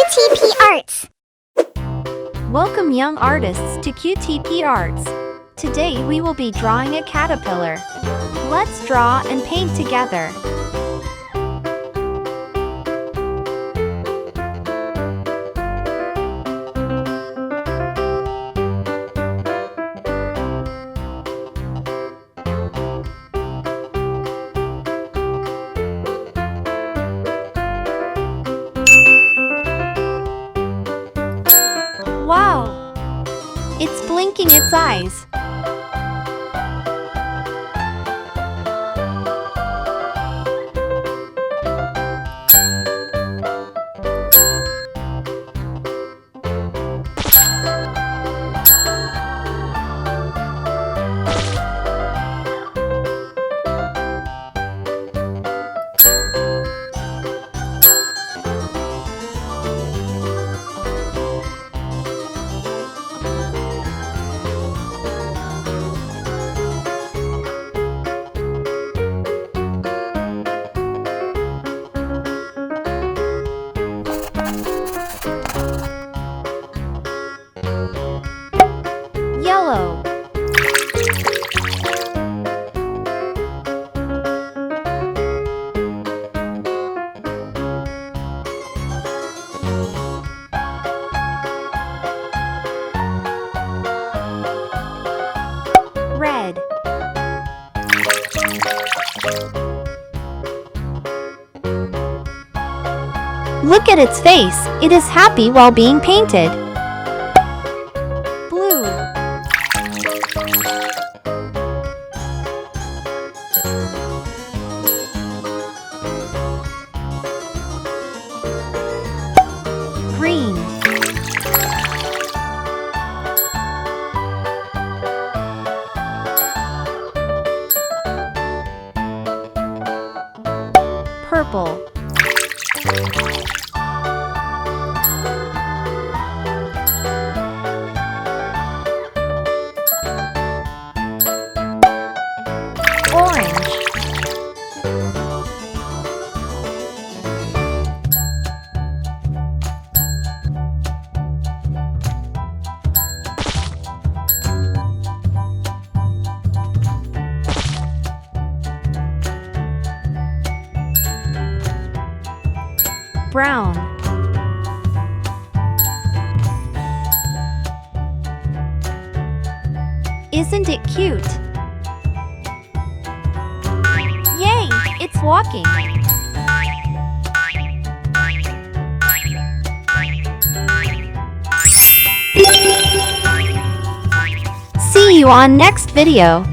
QTP Arts. Welcome young artists to QTP Arts. Today we will be drawing a caterpillar. Let's draw and paint together. Wow! It's blinking its eyes. Yellow. Red. Look at its face. It is happy while being painted. Blue. Green. Purple. Orange. Brown. Isn't it cute? Yay! It's walking. See you on next video.